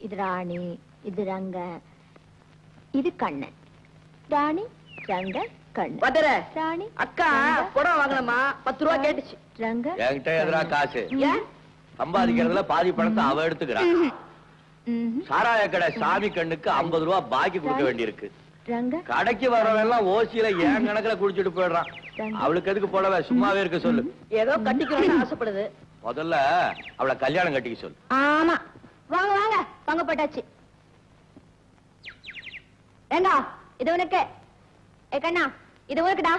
இது ராணி, இது ரங்க, இது கண்ணன். ராணி, ரங்க, கண்ணன். பதற ராணி, அக்கா புடவை வாங்கலாமா? 10 ரூபா கேட்டுச்சு. ரங்க, என்கிட்ட எதிரா காசு ஏன்? சம்பாதிக்கிறதுல பாதி பணத்தை அவ எடுத்துக்கிறான். சாராய கடை சாமி கண்ணுக்கு 50 ரூபா பாக்கி கொடுக்க வேண்டியிருக்கு. ரங்க, கடைக்கு வரவெல்லாம் ஓசியில ஏன் கணக்குல குடிச்சிட்டு போயிடுறான். அவளுக்கு எதுக்கு போடவே, சும்மாவே இருக்க சொல்லு. ஏதோ கட்டிக்கணும்னு ஆசைப்படுது. முதல்ல அவளை கல்யாணம் கட்டிக்க சொல்லு. ஆமா, வாங்க வாங்க, வாங்க போட்டாச்சு. ஏண்டா, இது உனக்கு. ஏ கண்ணா, இது உனக்குடா,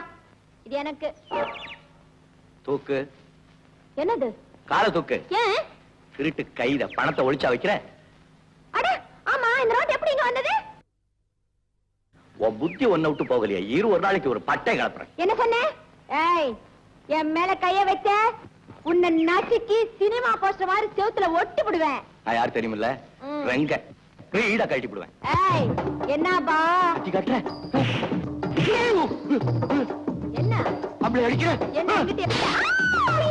இது எனக்கு. தூக்கு. என்னது? கால தூக்கு. ஏன்? திருட்டு கைத பணத்தை ஒளிச்சா வைக்கிற. அட ஆமா, இந்த ரோட் எப்படி இங்க வந்தது? உன் புத்தி ஒன்ன விட்டு போகலையா? ஒரு நாளைக்கு ஒரு பட்டை கலப்புறேன். என்ன சொன்ன? ஏய், என் மேல கைய வச்ச உன்னை நசுக்கி சினிமா போஸ்டர் மாதிரி செவுத்துல ஒட்டி விடுவேன். நான் யார் தெரியுமில்ல? ரெங்க வீட கழட்டி விடுவேன். ஏய், என்னப்பா கட்டி காட்டுற? என்ன அப்படி அடிக்கிற? என்ன இங்கிட்டு எப்படி?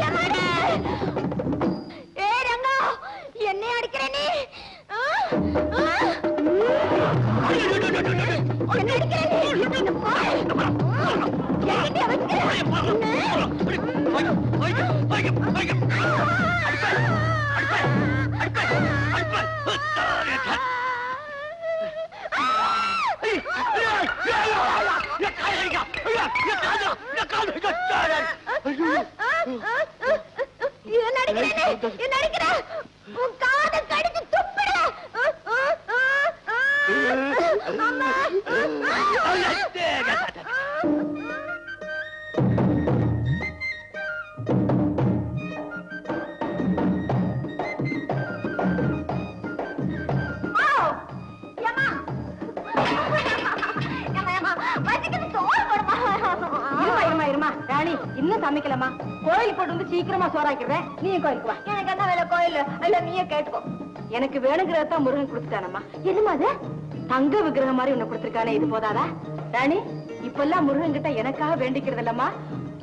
யமாடே! ஏய் ரங்கா, என்னை அடிக்கிற நீ? என்ன அடிக்கிற நீ? இந்த பாய். என்கிட்ட இன்னும் சமைக்கலாமா? கோயில் போட்டு வந்து சீக்கிரமா சோறாக்கிறேன். நீயும் கோயிலுக்கு வா. எனக்கு என்ன வேலை கோயில்? இல்ல நீயே கேட்டுக்கோ. எனக்கு வேணுங்கிறதான் முருகன் கொடுத்துட்டானம்மா. என்னமா அது? தங்க விக்கிரகம் மாதிரி உன்னை கொடுத்திருக்கானே, இது போதாதா? ராணி, இப்ப எல்லாம் முருகன் கிட்ட எனக்காக வேண்டிக்கிறது இல்லம்மா,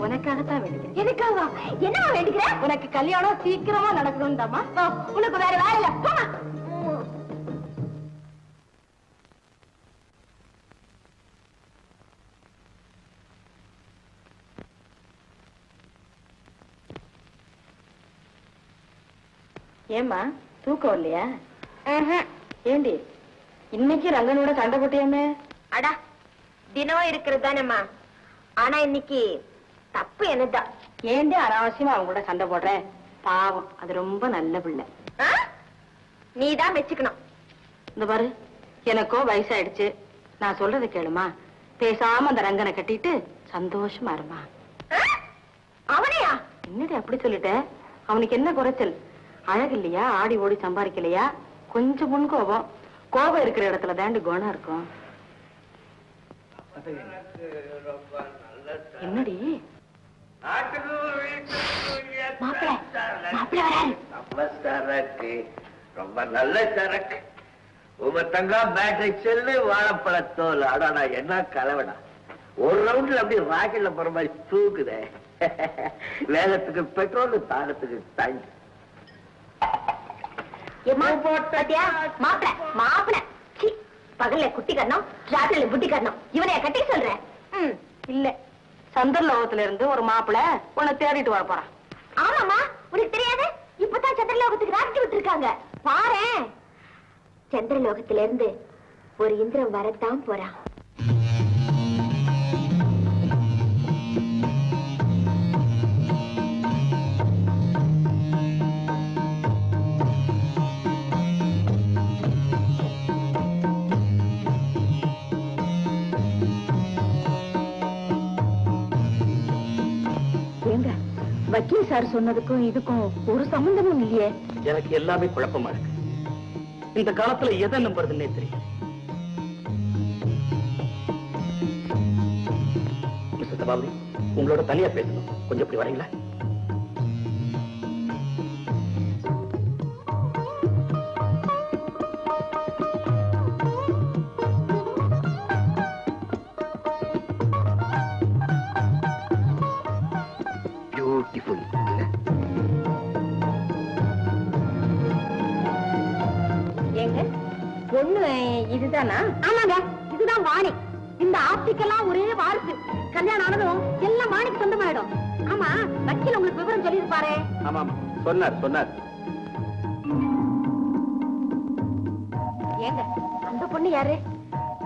உனக்காகத்தான் வேண்டிக்கிறேன். எனக்காக என்னமா வேண்டிக்கிறேன்? உனக்கு கல்யாணம் சீக்கிரமா நடக்கணும்தாம்மா. உனக்கு வேற வேலை இல்ல, போமா. ஏமா தூக்கம் இல்லையா? ஏண்டி இன்னைக்கு ரங்கனோட சண்டை போட்டியாமே? அடா, தினம் இருக்கிறது தானேம்மா. ஆனா இன்னைக்கு தப்பு என்னதான். ஏண்டி அனாவசியமா அவங்க கூட சண்டை போடுற? பாவம், அது ரொம்ப நல்ல பிள்ளை. நீதான் மெச்சுக்கணும். இந்த பாரு, எனக்கோ வயசாயிடுச்சு. நான் சொல்றதை கேளுமா, பேசாம அந்த ரங்கனை கட்டிட்டு சந்தோஷமா இருமா. அவனையா? என்னடி அப்படி சொல்லிட்ட? அவனுக்கு என்ன குறைச்சல்? அழகு இல்லையா? ஆடி ஓடி சம்பாதிக்கலையா? கொஞ்சம் முன் கோபம். கோபம் இருக்கிற இடத்துல தாண்டி குணம் இருக்கும். என்னடி ரொம்ப நல்ல சரக்கு. உமத்தங்கா பேட்டரி செல்லு வாழைப்பழத்தோல். அடாடா, என்ன கலவடா! ஒரு ரவுண்ட்ல அப்படி ராக்கெட்ல போற மாதிரி தூக்குதே. வேகத்துக்கு பெட்ரோல், தாகத்துக்கு தண்ணி. பகல்ல குட்டி கண்ணம், ராத்திரில புட்டி கண்ணம். இவனைய கட்டி சொல்றேன். இல்ல, சந்திரலோகத்துல இருந்து ஒரு மாப்பிள உன்னை தேடிட்டு வர போறான். ஆமாமா, உனக்கு தெரியாது? இப்பதான் சந்திரலோகத்துக்கு ராக்கெட் விட்டுருக்காங்க. பாரு, சந்திரலோகத்துல இருந்து ஒரு இந்திரன் வரத்தான் போறான். வக்கீல் சார் சொன்னதுக்கும் இதுக்கும் ஒரு சம்பந்தமும் இல்லையே. எனக்கு எல்லாமே குழப்பமா இருக்கு. இந்த காலத்துல எதை நம்புறதுன்னே தெரியும். மிஸ்டர் தபாவதி, உங்களோட தனியா பேசணும். கொஞ்சம் இப்படி வரீங்களா? ஏங்க பொண்ணு இதுதானா? ஆமாங்க, இதுதான் வாணி. இந்த ஆப்டிக்கெல்லாம் ஒரே வாரிசு. கல்யாணம் ஆனதும் எல்லாம் வாணிக்கு சொந்தமாயிடும். ஆமா, வக்கீல் உங்களுக்கு விவரம் சொல்லியிருப்பாரு. ஆமா சொன்னார். ஏங்க, அந்த பொண்ணு யாரு?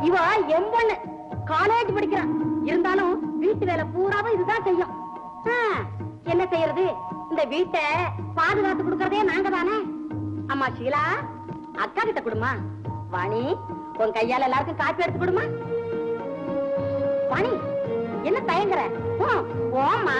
இவ என் பொண்ணு. காலேஜ் படிக்கிறான். இருந்தாலும் வீட்டு வேலை பூராவும் இதுதான் செய்யும். என்ன செய்யறது? இந்த வீட்டை பாதுகாத்து கொடுக்கறதே நாங்க தானே. அம்மா ஷீலா, அக்கா கிட்ட கொடுமா. வாணி, உன் கையால எல்லாருக்கும் காப்பி எடுத்து கொடுமா. வாணி, என்ன தயங்குற? போமா.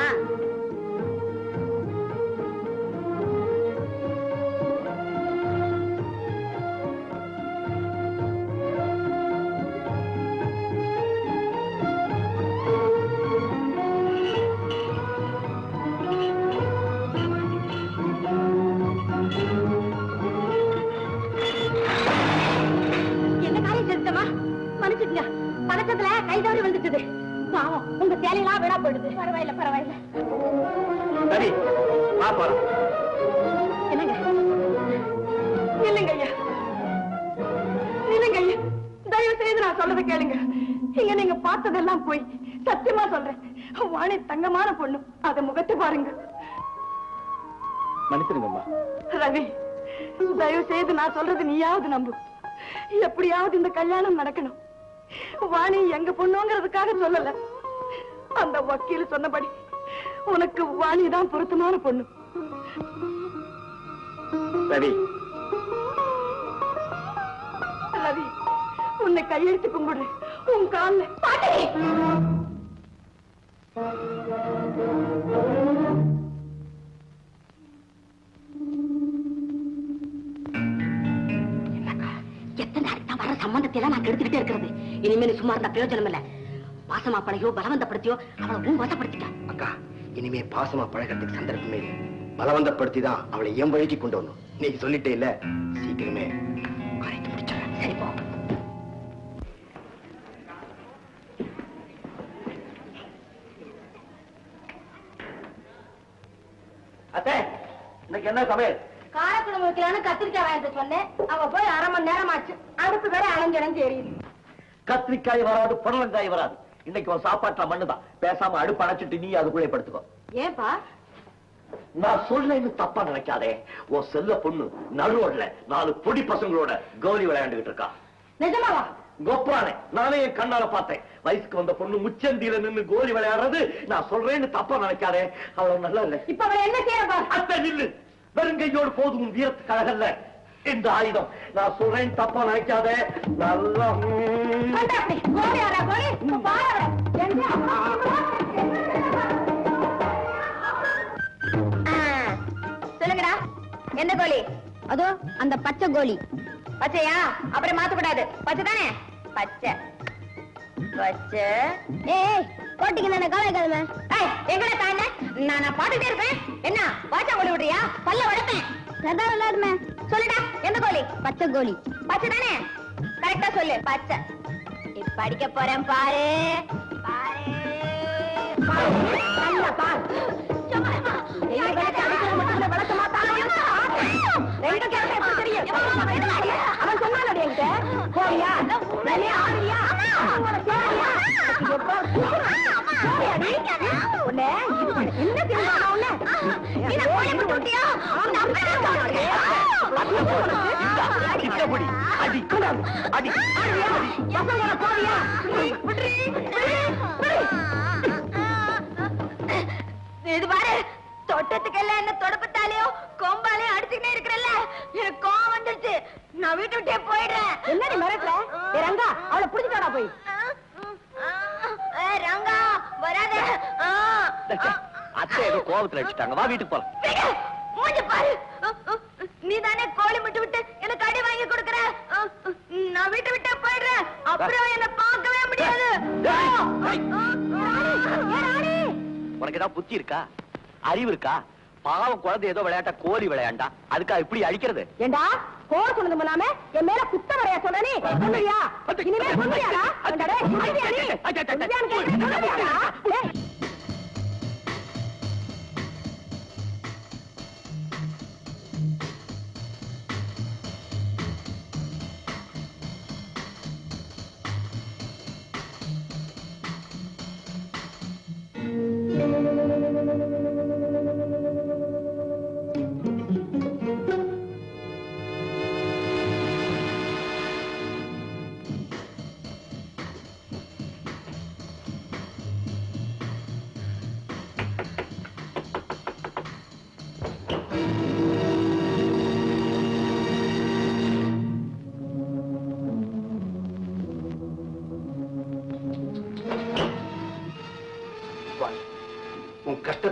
மன்னிச்சுங்க, பதக்கத்துல கை தவறி வந்துட்டது. பாவம், உங்க சேலையெல்லாம் விடா போயிடுது. பரவாயில்ல. சரி, வா போலாம். என்னங்க? இல்லைங்க ஐயா, இல்லைங்க ஐயா, தயவு செய்து நான் சொல்றதை கேளுங்க. இங்க நீங்க பார்த்ததெல்லாம் போய். சத்தியமா சொல்றேன், வாணி தங்கமான பொண்ணு. அத முகத்தை பாருங்க. மன்னிச்சிருங்கம்மா. ரவி, தயவு செய்து நான் சொல்றது நீயாவது நம்பு. எப்படியாவது இந்த கல்யாணம் நடக்கணும். வாணி எங்க பொண்ணுங்கிறதுக்காக சொல்லல. அந்த வக்கீல் சொன்னபடி உனக்கு வாணிதான் பொருத்தமான பொண்ணு. ரவி, ரவி, உன்னை கையெழுத்து கும்பிடு. உன் கால்ல பாட்டி. எத்தனை நாளைக்கு தான் வர சம்பந்தத்தை எல்லாம் நான் கெடுத்துக்கிட்டே இருக்கிறது. இனிமே நீ சும்மா இருந்த பிரயோஜனம் இல்ல. பாசமா பழகியோ பலவந்தப்படுத்தியோ அவளை வசப்படுத்திட்டா. அக்கா, இனிமே பாசமா பழகிறதுக்கு சந்தர்ப்பமே இல்லை. பலவந்தப்படுத்தி தான் அவளை என் வழிக்கு கொண்டு வரணும். நீ சொல்லிட்டே இல்ல, சீக்கிரமே கரைத்து முடிச்சிடறேன். சரி போ. அத்தை, இன்னைக்கு என்ன சமையல்? காரக்குழம்பு வைக்கலான்னு கத்திரிக்காய் வாங்கிட்டு சொன்னேன். அவ போய் அரை மணி நேரம் ஆச்சு. அடுப்பு வேற அணைஞ்சு எரியுது. கத்திரிக்காய் வராது, புடலங்காய் வராது. இன்னைக்கு உன் சாப்பாட்டுல மண்ணுதான். பேசாம அடுப்பு அணைச்சிட்டு நீ அதுக்குள்ளே படுத்துக்கோ. ஏன்பா? நான் சொல்லேன்னு தப்பா நினைக்காதே. உன் செல்ல பொண்ணு நடுவோட்ல 4 பொடி பசங்களோட கோலி விளையாண்டுகிட்டு இருக்கா. நிஜமாவா? கோப்பானே, நானே என் கண்ணால பார்த்தேன். வயசுக்கு வந்த பொண்ணு முச்சந்தியில நின்னு கோலி விளையாடுறது நான் சொல்றேன்னு தப்பா நினைக்காதே. அவ்வளவு நல்லா இல்ல. இப்ப அவளை என்ன செய்யப்பா? அத்தை நில்லு. வெறுங்கையோடு போதும் வீரத்துக்காகல்ல இந்த ஆயுதம். நான் சொல்றேன், தப்பா நினைக்காதே. நல்லா சொல்லுங்கடா, எந்த கோழி? அதோ அந்த பச்சை கோழி. பச்சையா? அப்புறம் மாத்தக்கூடாது. பச்சை தானே? பச்சை பச்சை. ஏய், போட்டிக்கு தானே காலை கிழமை. எங்கடா தானே? நான் பாட்டுட்டே இருப்பேன். என்ன வாச்சா கோழி விடுறியா? பல்ல உடைப்பேன். சதா விளையாடுமே. சொல்லுடா, எந்த கோழி? பச்சை கோழி. பச்சை தானே? கரெக்டா சொல்லு. பச்சை. இப்ப அடிக்க போறேன் பாரு. பாரு நல்லா பாரு. அவன் சொன்னான் என்கிட்ட. போறியா? ஆடுறியா? என்ன இது பாரு, தொட்டத்துக்கு எல்லாம் என்ன தொடப்பத்தாலையோ கொம்பாலையோ அடிச்சுக்கிட்டே இருக்கிறல்ல, எனக்கு கோவம் வந்துருச்சு. நான் வீட்டு விட்டே போயிடுறேன். என்ன நீ மிரட்டுற? ரங்கா, அவளை புடிச்சுட்டாடா போய். ரங்கா வராத. அத்தை ஏதோ கோபத்துல அடிச்சுட்டாங்க. வா வீட்டுக்கு போலாம். மூஞ்சி பாரு. நீ தானே கோழி முட்டு விட்டு எனக்கு அடி வாங்கி கொடுக்கற. நான் வீட்டை விட்டே போயிடுறேன். அப்புறம் என்ன பார்க்கவே முடியாது. உனக்கு ஏதாவது புத்தி இருக்கா? அறிவு இருக்கா? பாவம் குழந்தை ஏதோ விளையாட்டா கோழி விளையாண்டா, அதுக்கா இப்படி அடிக்கிறது? ஏண்டா கோல் சொன்னது இல்லாம என் மேல குத்த வரையா சொன்னே? சொல்லுறியா? இனிமே சொல்லுறியாடா?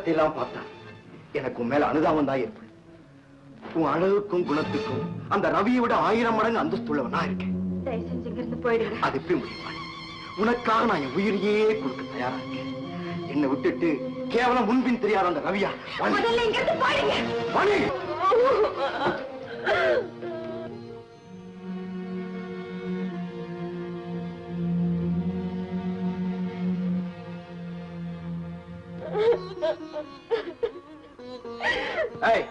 முகத்தையெல்லாம் பார்த்தா எனக்கு உன் மேல அனுதாபம் தான் ஏற்படும். உன் அழகுக்கும் குணத்துக்கும் அந்த ரவியை விட 1000 மடங்கு அந்தஸ்துள்ளவனா இருக்கேன். தயவு செஞ்சு இங்கிருந்து போயிடுங்க. அது எப்படி முடியும்? உனக்காக நான் என் உயிரையே கொடுக்க தயாரா இருக்கேன். என்னை விட்டுட்டு கேவலம் முன்பின் தெரியாத அந்த ரவியா முதல்ல இங்கிருந்து போயிடுங்க. வாணி! ஏய்,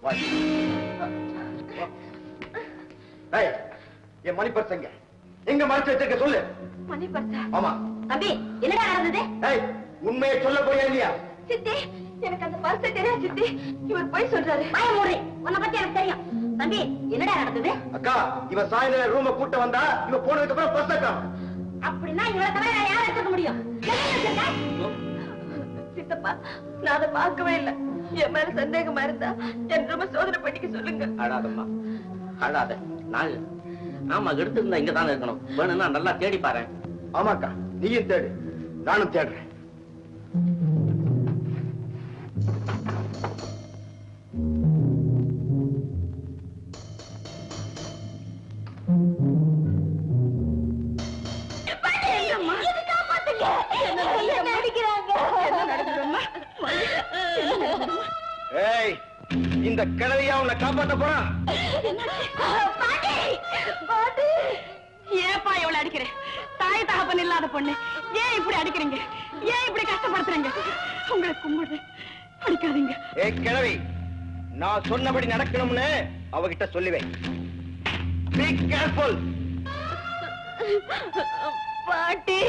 வாணி. ஏய், என் மணி பர்ஸ் எங்க மறைச்சு வச்சிருக்க சொல்லு. மணி பர்ஸா? ஆமா. தம்பி, என்னடா நடந்தது? ஏய், உண்மையை சொல்ல போறியா இல்லையா? சித்தி, எனக்கு அந்த பர்ஸ் தெரியாது சித்தி. இவர் போய் சொல்றாரு. வாய மூடு. உன்னை பத்தி எனக்கு தெரியும். தம்பி, என்னடா நடந்தது? அக்கா, இவ சாயந்தரம் ரூம கூட்ட வந்தா இவ போனதுக்கு அப்புறம் பர்ஸ் அக்கா. அப்படின்னா இவளை தவிர வேற யாரை எடுத்துக்க முடியும்? என்ன வச்சிருக்க? சித்தப்பா, நான் அதை பார்க்கவே இல்லை. என் மேல சந்தேகமா இருந்தா என் ரொம்ப சோதனை பண்ணிக்க சொல்லுங்க. அழாதம்மா, அழாத. நான் ஆமா எடுத்திருந்தா இங்க தானே இருக்கணும். வேணும்னா நல்லா தேடி பாரு. ஆமாக்கா, நீயும் தேடு, நானும் தேடுறேன். ஏய், இந்த கிழவியா உன்னை காப்பாத்த போறான். ஏப்பா இவளை அடிக்கிறேன்? தாய் தகப்பன் இல்லாத பொண்ணு, ஏன் இப்படி அடிக்கிறீங்க? ஏன் இப்படி கஷ்டப்படுத்துறீங்க? உங்களை கும்பிடுறேன், அடிக்காதீங்க. ஏய் கிழவி, நான் சொன்னபடி நடக்கணும்னு அவகிட்ட சொல்லுவேன். Be careful. பாட்டி,